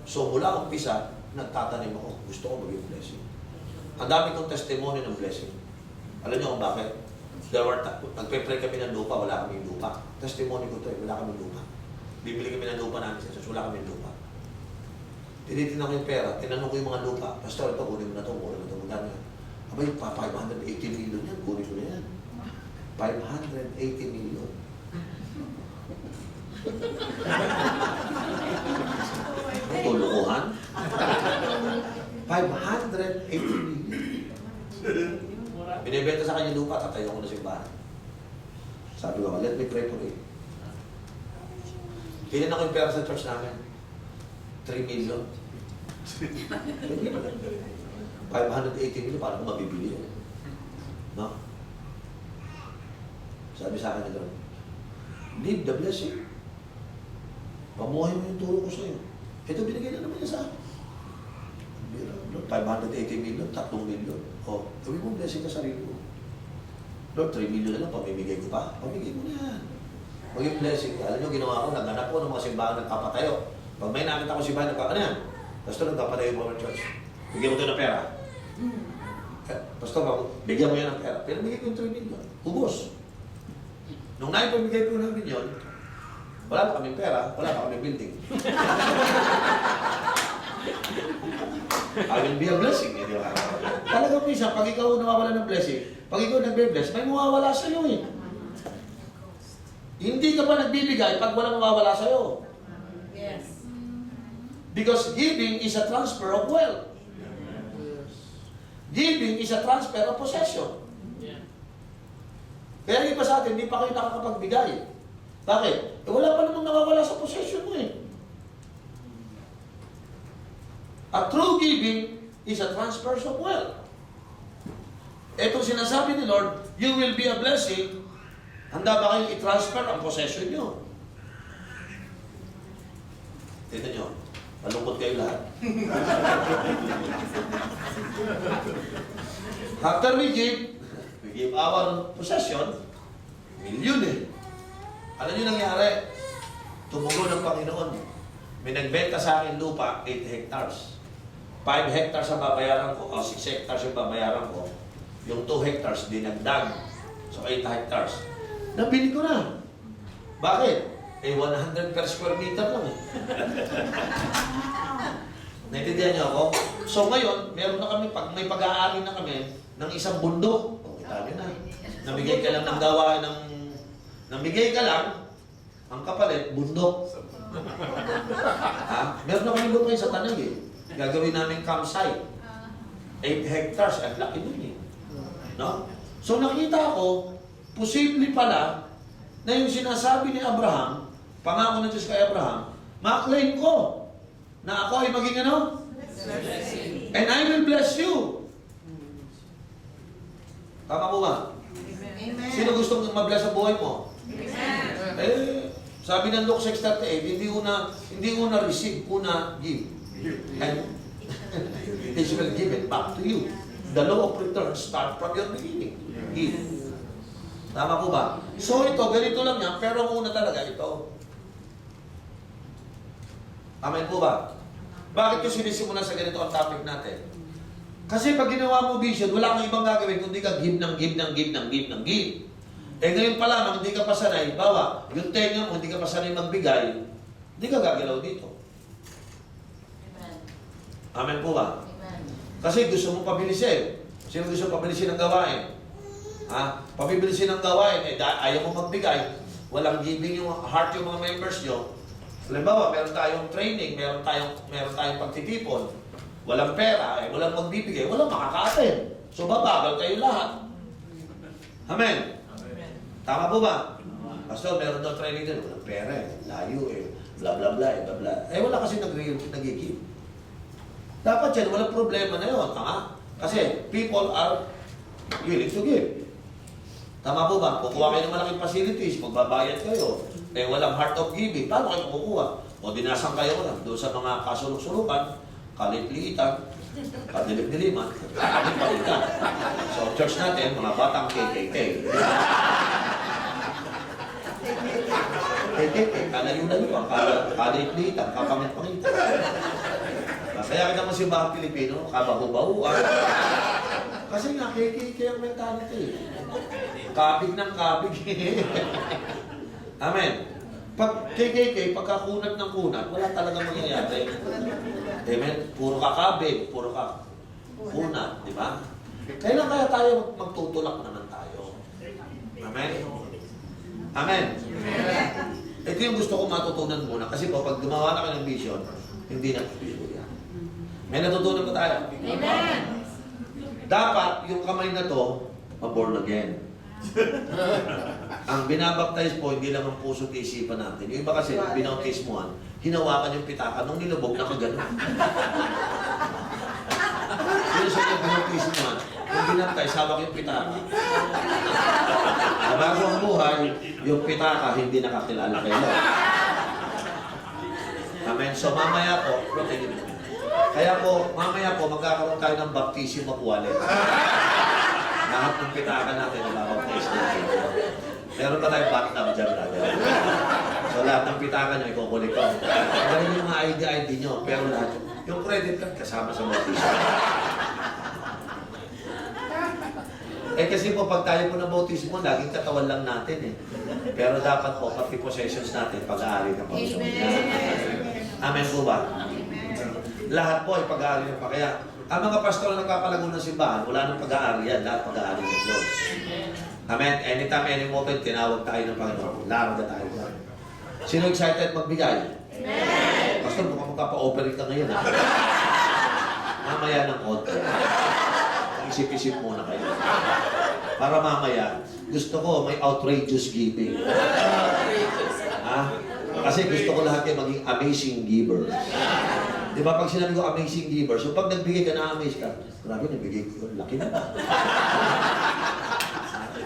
So mula umpisa, nagtatanim ako. Gusto ko maging blessing. Ang dami kong testimony ng blessing. Alam niyo kung bakit? Nagpe-pray kami ng lupa, wala kaming lupa. Testimony ko to wala kaming lupa. Bibili kami ng lupa namin sa wala kaming lupa. Tinitin ako yung pera, tinanong ko yung mga lupa. Pastor, ito, kunin mo na ito, kunin mo ito, magkano yan? Abay, 580 million yan, kunin ko na yan. 580 million. Tulukuhan? 580 million. Binibenta sa kanya lupa, tatayo ko na simbahan. Sabi ko, let me pray for you. Kailan ako yung pera sa church namin? 3 million. 580 million, paano ko mabibili yun? No? Sabi sa akin nila, leave the blessing. Pamuhay mo yung turo ko sa'yo. Ito binigay na naman niya sa akin. 580 million, 3 million. O, gawin mo blessing ka sarili mo. Lord, 3 million na lang, pamimigay ko pa. Pamigay mo na yan. Maging blessing. Alam nyo, ginawa ko, naghanap ko ng mga simbahan nagpapatayo. Pag may nakita ko simbahan, ano yan? Pastor, nagpapatayo mo ng church. Bigyan mo ito ng pera. Pastor, bigyan mo yan ng pera. Pero bigyan ko yung 3 million. Ubos. Nung naipamigay ko namin yun, wala pa kaming pera, wala pa kaming building. I will be a blessing, di ba? Talaga minsan, pag ikaw nawawala ng blessing, pag ikaw nagbe-bless, may mawawala sa'yo eh. Hindi ka pa nagbibigay pag walang mawawala sa'yo. Yes. Because giving is a transfer of wealth. Giving is a transfer of possession. Yeah. Kaya yung iba sa atin, hindi pa kayo nakakapagbigay. Bakit? Eh, wala pa namang nawawala sa possession mo eh. A true giving is a transfer of wealth. Itong sinasabi ni Lord, you will be a blessing. Handa ba kayong i-transfer ang possession nyo? Tignan nyo, malungkot kayo lahat. After we give our possession, milyon eh. Ano nyo nangyari? Tumugo ng Panginoon. May nagbenta sa akin lupa, 8 hectares. 5 hectares ang babayaran ko, o 6 hectares yung babayaran ko. Yung 2 hectares, dinagdag. So 8 hectares. Nabili ko na. Bakit? Eh, 100 per square meter lang eh. Naintindihan niyo ako? So ngayon, meron na kami, pag may pag-aari na kami ng isang bundok, o kita nyo na. Namigay ka lang ng gawa ng... Namigay ka lang, ang kapalit, bundok. Ha? Meron na kami lupa sa tanay eh. Gagawin namin campsite. 8 hectares, ang laki nun eh. No? So nakita ko, posible pala na yung sinasabi ni Abraham, pangako ng Diyos kay Abraham, ma-claim ko na ako ay maging ano? Blessing. And I will bless you. Tama mo ba? Amen. Sino gustong ma-bless ang buhay mo? Amen. Eh, sabi ng Luke 6:38, hindi una receive, una give. And it will give it back to you. The law of return start from your beginning. Give. Tama po ba? So ito, ganito lang yan, pero ang una talaga ito. Amen po ba? Bakit ko sinisimulan sa ganito ang topic natin? Kasi pag ginawa mo vision, wala kang ibang gagawin kundi ka give ng give ng give ng give ng give. Eh ngayon pa lamang, hindi ka pa sanay, bawa, yung tenga mo, hindi ka pa sanay magbigay, hindi ka gagalaw dito. Amen po ba? Amen. Kasi gusto mo pabilisin. Sino gusto pabilisin ang gawain? Ha? Pabibilisin ang gawain, eh ayaw mo magbigay, walang giving yung heart yung mga members nyo. Halimbawa, meron tayong training, meron tayong pagtitipon, walang pera, eh, walang magbibigay, walang makaka-attend. So babagal kayo lahat. Amen? Tama po ba? Pastor, meron daw training din, walang pera eh, layo eh, bla bla bla eh, bla bla. Eh wala kasi nag-give. Dapat yan, walang problema na yun, tama? Kasi people are willing to give. Tama po ba? Kukuha kayo ng malaking facilities, magbabayad kayo. Eh, walang heart of giving. Paano kayo kukuha? O dinasang kayo na doon sa mga kasulok-sulukan, kalit-liitan, kadilim-diliman, kapalitan. So, church natin, mga batang KKK. KKK, kalayo-layo ang kalit-liitan, kapangit-pangitan. Kaya kita mo simbahang Pilipino, kabaho-bahuan. Kasi nga, KKK ang mentality. Kabig ng kabig. Amen. Pag KKK, pagkakunat ng kunat, wala talaga mangyayari. Amen. Puro ka kabig, puro ka kunat, di ba? Kailan kaya tayo magtutulak naman tayo? Amen. Amen. Ito yung gusto ko matutunan muna. Kasi po, pag gumawa na kayo ng vision, hindi na pipilo yan. May natutunan ko tayo. Amen. Dapat yung kamay na to, ma-born again. Ang binabaptize po, hindi lang ang puso at isipan natin. Yung iba kasi, yung binautismohan, hinawakan yung pitaka nung nilubog na kagano'n. Yung sa yung binautismohan, yung binaptize, hawak yung pitaka. Sa bagong buhay, yung pitaka hindi nakakilala kayo. Amen. So mamaya po, kaya po, mamaya po, magkakaroon tayo ng baptism of wallet. Lahat ng pitaka natin, nababaptize natin. Meron pa tayong bathtub dyan natin. So lahat ng pitaka nyo, ikukulik ko. Dahil yung mga ID nyo, pero lahat, yung credit card kasama sa baptism. Eh kasi po, pag tayo po ng bautismo, laging katawan lang natin eh. Pero dapat po, pati possessions natin, pag-aari ng Panginoon. Amen po ba? Lahat po ay pag-aari ng Panginoon. Kaya, ang mga pastor na nagpapalago ng simbahan, wala nang pag-aari yan, lahat pag-aari ng Diyos. Amen? Anytime, any moment, tinawag tayo ng Panginoon. Larga tayo dyan. Sino excited magbigay? Amen! Pastor, mukhang magpapa-operate ka ngayon ha. Mamaya ng konti. Isip-isip muna kayo. Para mamaya, gusto ko may outrageous giving. Ha? Kasi gusto ko lahat kayo maging amazing givers. Di ba pag sinabi ko amazing givers, so pag nagbigay ka na amaze ka, grabe nagbigay ko, laki na.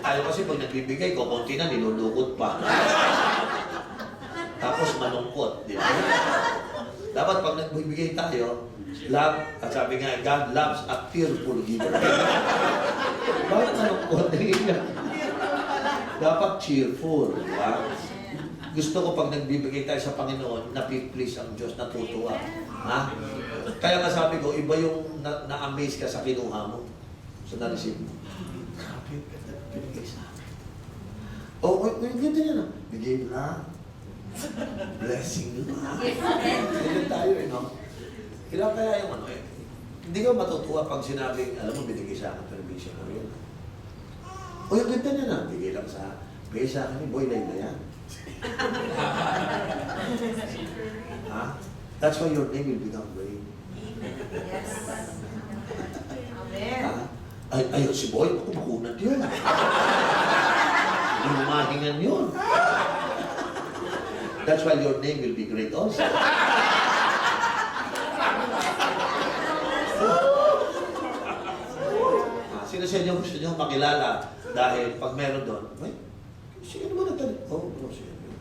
Tayo kasi pag nagbibigay ko, konti na, nilulukot pa. Tapos malungkot, di ba? Dapat pag nagbibigay tayo, love, at sabi nga, God loves a tearful giver. Bakit malungkot? Dapat cheerful, di ba? Gusto ko pag nagbibigay tayo sa Panginoon, napiplease ang Diyos, natutuwa. Ha? Kaya nga sabi ko, iba yung na-amaze ka sa kinuha mo. So na-receive mo. Grabe, binigay sa akin. Oh, wait, ganda yan ah. Bigay lang. Blessing lang. Ganyan tayo eh, no? Ilang kaya yung ano eh. Hindi ka matutuwa pag sinabing, alam mo, binigay sa akin television ko yun. O yung ganda niya na, bigay lang bigay sa akin, boy, na yan. Ha? That's why your name will become great. Yes. Amen. Ha? Ay, si boy, ako makunat yun. Hindi mahingan yun. That's why your name will be great also. Sino sa inyo gusto nyo makilala dahil pag meron doon, may, sino naman natin? Oh, bro, sino yun?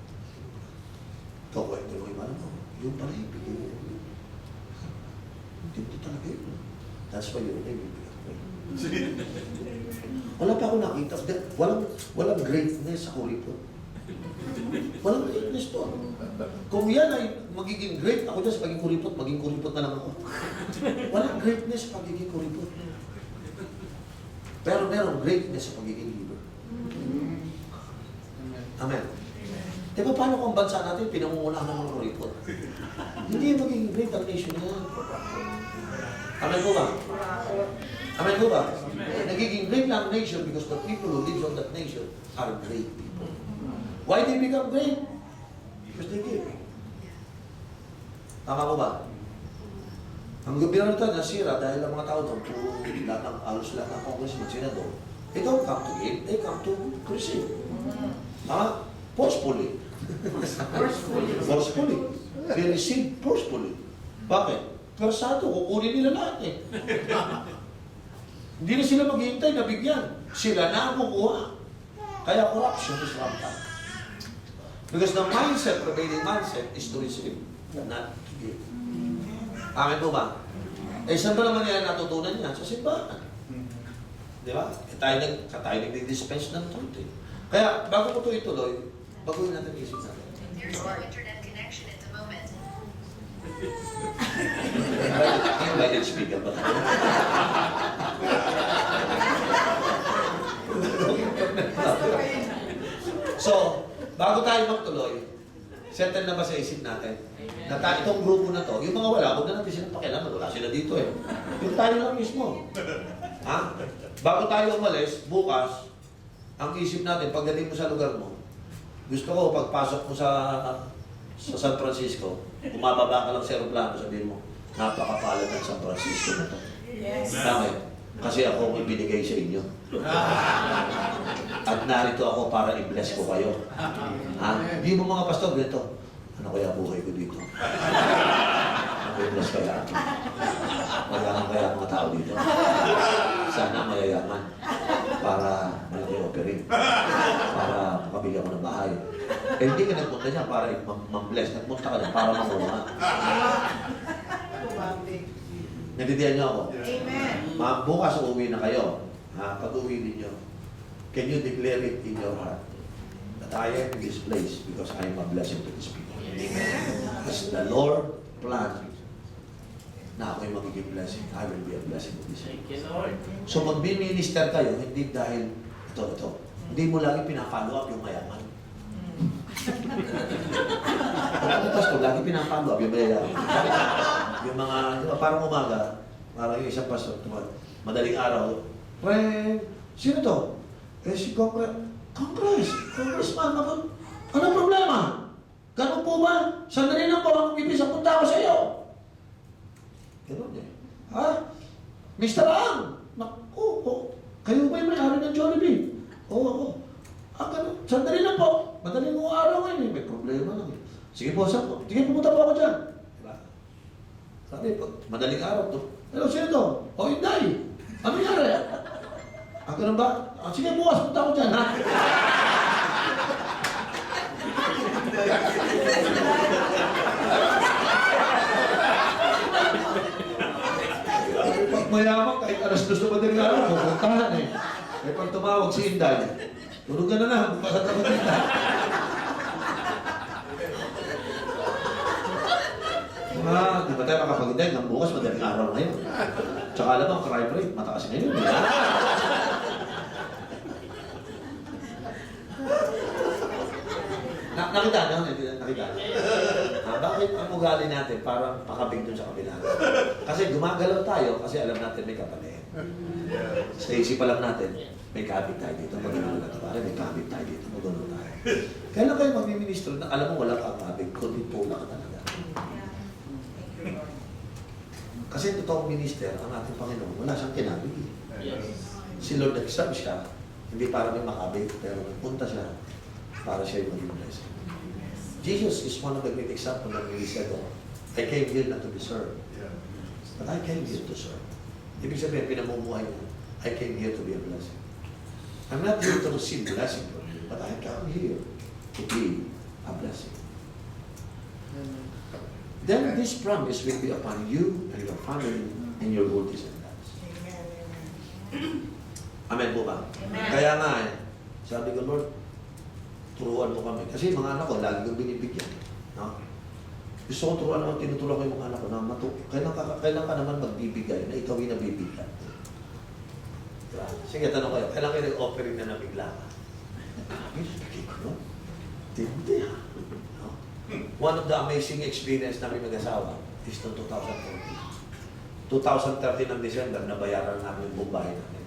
Ito, kwento mo iba mo. Yung pala yung bigay mo. Hindi talaga yun. That's why your name will be great. Wala pa ako nakita. Walang greatness sa Kuripot. Walang greatness to. Kung yan ay magiging great, ako dyan sa maging kuripot na lang ako. Walang greatness sa pagiging kuripot. Pero meron greatness sa pagiging giver. Amen. Di ba paano kung bansa natin, pinangungunahan ng mga kuripot? Hindi magiging great ang nation yan. Amen po ba? Amen po ba? Nagiging great lang nation because the people who live on that nation are great people. Why they become great? Because they give. Tama ko ba? Ang gobyerno nito nasira dahil ang mga tao doon, halos lahat ng congressman, senador, they don't come to give, they come to receive. Tama? Forcefully. Forcefully. They receive forcefully. Bakit? Persado, kukunin nila lahat eh. Hindi na sila maghihintay na bigyan. Sila na ang kukuha. Kaya corruption is rampant. Because the mindset, prevailing mindset, is to receive, not to give. Amen po ba? Eh, saan ba naman nila natutunan yan? Sa simbahan. Di ba? Tayo nag-dispense ng truth eh. Kaya, bago ko ito ituloy, baguhin natin isip natin. There's no internet connection at the moment. Invited speaker ba tayo? So, bago tayo magtuloy, settle na ba sa isip natin? Na itong grupo na to, yung mga wala, huwag na natin silang pakialaman, wala sila dito eh. Yung tayo lang mismo. Ha? Bago tayo umalis, bukas, ang isip natin, pagdating mo sa lugar mo, gusto ko, pagpasok mo sa San Francisco, bumababa ka lang sa aeroplano, sabihin mo, napakapalad ng San Francisco na to. Yes. Bakit? Kasi ako ang ibinigay sa inyo. At narito ako para i-bless ko kayo. Ha? Hindi mo mga pastor, dito. Ano kaya buhay ko dito? Ano i-bless kaya? Mayaman kaya ang mga tao dito? Sana mayayaman para malaki offering. Para makabigyan ko ng bahay. Eh, hindi ka nagpunta niya para ma-bless. Nagpunta ka niya para makuha. Naintindihan niyo ako? Amen. Bukas uuwi na kayo. Ha? Pag uwi ninyo, can you declare it in your heart that I am in this place because I am a blessing to this people? As the Lord planned na ako'y magiging blessing, I will be a blessing to this Thank people. you, Lord. So mag-minister kayo, hindi dahil ito. Hindi mo lagi pinapollow up yung mayaman. Ang pastor, lagi pinapollow up yung mayaman. Yung mga, di ba, parang umaga, parang yung isang pastor, madaling araw, sino to? Eh, si Congressman, anong problema? Ganun po ba? Sandali lang po, ang ibig punta ako sa iyo. Ganun eh. Ha? Mr. Ang! Naku, kayo ba yung may-ari ng Jollibee? Oo. Ganun. Sandali lang po. Madaling mo araw ngayon eh. May problema lang eh. Sige po, saan po? Sige, pumunta po ako dyan. Diba? Sabi po, madaling araw to. Hello, sino to? O, Inday. Ano nangyari? Ganun ba? Sige, bukas, punta ako dyan, ha? Pag mayaman, kahit alas 2 na madaling araw, pupuntahan eh. Eh, pag tumawag si Inday, tulog ka na lang, bukas at ako dito. Di ba tayo makapag-Inday? Nang bukas, madaling araw ngayon. Tsaka alam mo, crime rate, mataas ngayon. Nakita nyo? Nakita nyo? Bakit ang ugali natin parang pakabig dun sa kabila? Kasi gumagalaw tayo kasi alam natin may kapalit. Sa isipan lang natin, may kabit tayo dito. Magano na ito. May kabit tayo dito. Magano tayo. Kailan kayo magmi-ministro na alam mo wala kang kabit, kundi pula ka talaga. Kasi totoong minister, ang ating Panginoon, wala siyang kinabig. Yes. Si Lord nag-serve siya, hindi para may makabit, pero nagpunta siya para siya yung maging blessing. Jesus is one of the great examples that he said, I came here not to be served, but I came here to serve. Ibig sabihin, pinamumuhay niya, I came here to be a blessing. I'm not here to receive blessing from you, but I come here to be a blessing. Then this promise will be upon you and your family and your good descendants. Amen po ba? Amen. Kaya nga sabi ko, Lord, turuan mo kami. Kasi mga anak ko, lagi kong binibigyan. No? Gusto ko turuan naman, tinutulong ko yung mga anak ko na kailan ka naman magbibigay na ikaw yung nabibigyan. Diba? Sige, tanong kayo, kailan kayo nag-offering na nabigla ka? Bigay ko nun? Hindi ha. No? One of the amazing experience namin mag-asawa is noong 2013. 2013 ng December, nabayaran namin yung buong bahay namin.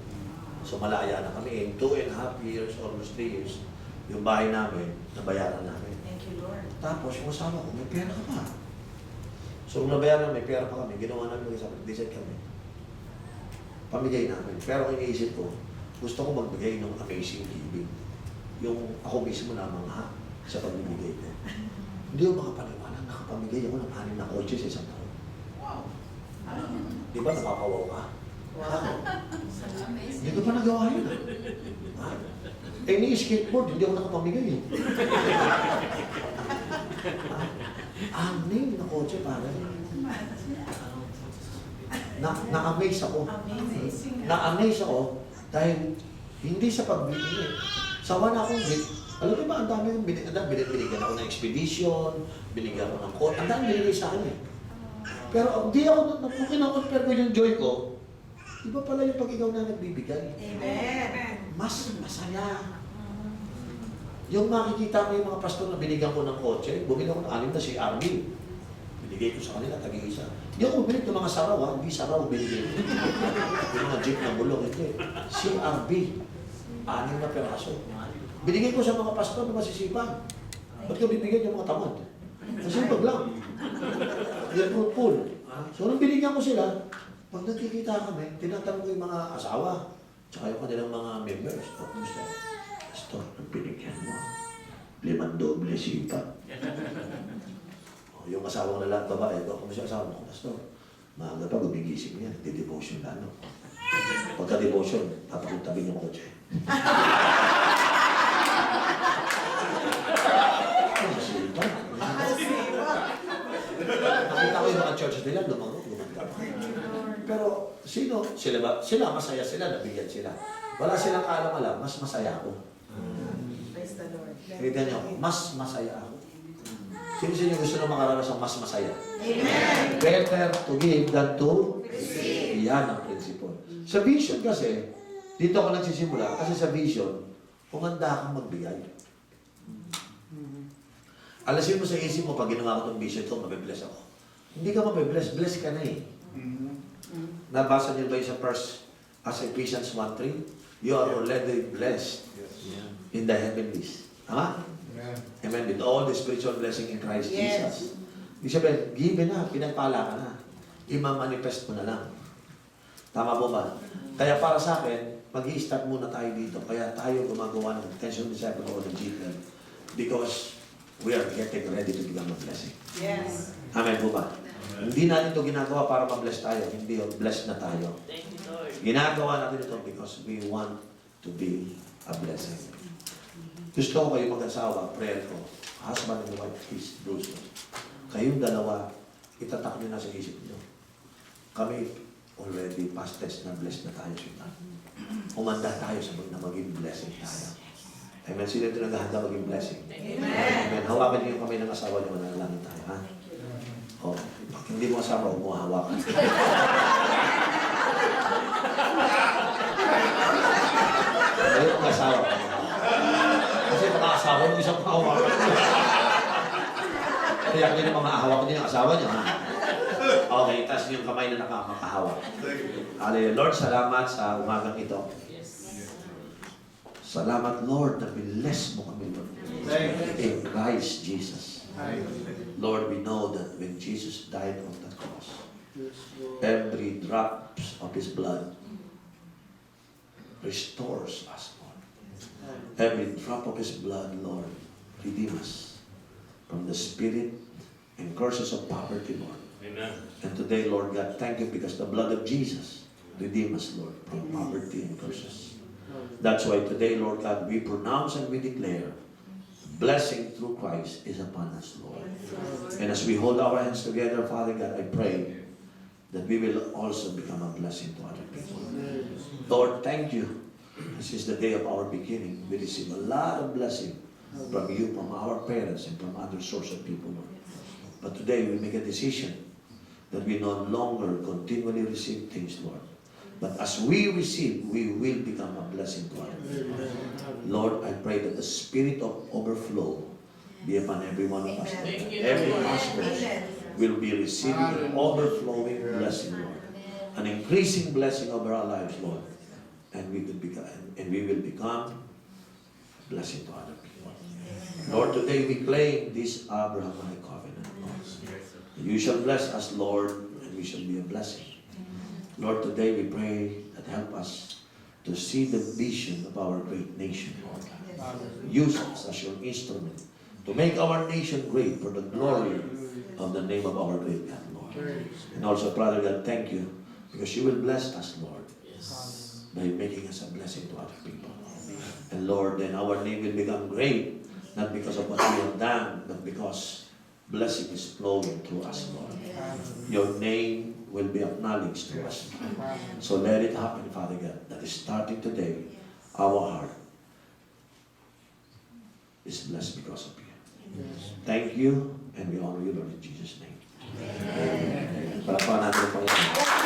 So malaya na kami. In 2.5 years, almost 3 years, yung bahay namin, nabayaran namin. Thank you, Lord. Tapos yung asawa ko, may pera ka pa. So nung nabayaran, may pera pa kami. Ginawa namin mag-asawa, decide kami. Pamigay namin. Pero ang iniisip ko, gusto ko magbigay ng amazing giving. Yung ako mismo na mga sa pagbibigay ko. Hindi ko makapaniwala, nakapamigay ako ng 6 na kotse sa isang taon. Wow. Di ba nakakawaw ka? Wow. Hindi ko pa nagawa yun. Ha? Eh, ni-skateboard, hindi ako nakapamigay eh. Anim na kotse, pare. Na-amaze ako. Amazing. Na-amaze ako dahil hindi sa pagbibigay. Sawa na akong alam mo ba, ang dami kong binigyan ako ng expedition, binigyan ako ng kotse, ang dami binigay sa akin eh. Pero hindi ako, nung kinakompare ko yung joy ko, iba pala yung pag ikaw na nagbibigay. Amen. Mas masaya. Yung makikita mo yung mga pastor na binigyan ko ng kotse, bumili ako ng 6 na si Army. Binigay ko sa kanila, tag-iisa. Hindi ako bumili ng mga saraw, ha? Hindi saraw binigay ko. Yung mga jeep na bulong, hindi. Si RB, 6 na peraso. Binigay ko sa mga pastor na masisipag. Ba't ka bibigyan yung mga tamad? Masipag lang. Yan po, pool. So, nung binigyan ko sila, pag nagkikita kami, tinatanong ko yung mga asawa, tsaka yung kanilang mga members. Kumusta? Pastor, ang binigyan mo. 5 doble sipa. Yung asawang lalaki babae, kung siya asawa mo, Pastor, maaga pa gumigising niya, nagde-devotion na ano. Pagka-devotion, papakuntabi niyo ko siya. Sipa. Nakita ko yung mga church nila, lumangok. Pero sino? Sila ba? Sila, masaya sila, nabigyan sila. Wala silang alam-alam, mas masaya ako. Praise the Lord. Kita niyo, mas masaya ako. Sino sa inyo gusto na makaranas ng mas masaya? Amen. Better to give than to receive. Yan ang principle. Sa vision kasi, dito ako nagsisimula, kasi sa vision, humanda kang magbigay. Alasin mo sa isip mo, pag ginawa ko itong vision ito, mabibless ako. Hindi ka mabibless, bless ka na eh. Nabasa niyo ba yung sa Ephesians 1:3? You are already blessed in the heavenlies. Tama? Amen. Amen. With all the spiritual blessing in Christ Yes. Jesus. Ibig sabihin, given na, pinagpala ka na. Ima-manifest mo na lang. Tama po ba? Kaya para sa akin, mag-i-start muna tayo dito. Kaya tayo gumagawa ng Intentional Disciple o ng G12 because we are getting ready to become a blessing. Yes. Amen po ba? Hindi natin ito ginagawa para ma-bless tayo. Hindi, bless na tayo. Thank you, Lord. Ginagawa natin ito because we want to be a blessing. Gusto ko kayo mag-asawa, prayer ko, husband and wife, is Bruce. Kayong dalawa, itatak nyo na sa isip nyo. Kami already past tense na blessed na tayo sa Humanda tayo sa na maging blessing tayo. Amen. Sino ito naghahanda maging blessing? Amen. Hawakan niyo yung kamay ng asawa niyo, manalangin tayo, ha? O, pag hindi mo asawa, huwag mo hawakan. Ayaw ang asawa. Kasi mga asawa mo isang pahawakan. Kaya kanya na mga ahawak niyo yung asawa niyo, ha? Okay, taas niyo yung kamay na nakamakahawak. Hallelujah. Lord, salamat sa umagang ito. Salamat, Lord, na bless mo kami, Lord. In Christ Jesus. Lord, we know that when Jesus died on the cross, every drop of His blood restores us, Lord. Every drop of His blood, Lord, redeem us from the spirit and curses of poverty, Lord. Amen. And today, Lord God, thank you because the blood of Jesus redeem us, Lord, from poverty and curses. That's why today, Lord God, we pronounce and we declare blessing through Christ is upon us, Lord. And as we hold our hands together, Father God, I pray that we will also become a blessing to other people. Lord, thank you. This is the day of our beginning. We receive a lot of blessing from you, from our parents, and from other source of people, Lord. But today, we make a decision that we no longer continually receive things, Lord. But as we receive, we will become a blessing to others. Lord, I pray that the spirit of overflow be upon every one of us. Thank you, Every Lord. husband will be receiving an overflowing blessing, Lord. An increasing blessing over our lives, Lord. And we will become a blessing to other people. Lord, today we claim this Abrahamic covenant, Lord. You shall bless us, Lord, and we shall be a blessing. Lord, today we pray that help us to see the vision of our great nation, Lord. Use us as your instrument to make our nation great for the glory of the name of our great God, Lord. And also, Father God, thank you because you will bless us, Lord, by making us a blessing to other people. And Lord, then our name will become great, not because of what we have done, but because blessing is flowing through us, Lord. Your name will be acknowledged to us. So let it happen, Father God, that is starting today, our heart is blessed because of you. Thank you, and we honor you, Lord, in Jesus' name. Amen. Palakpakan natin ang Panginoon.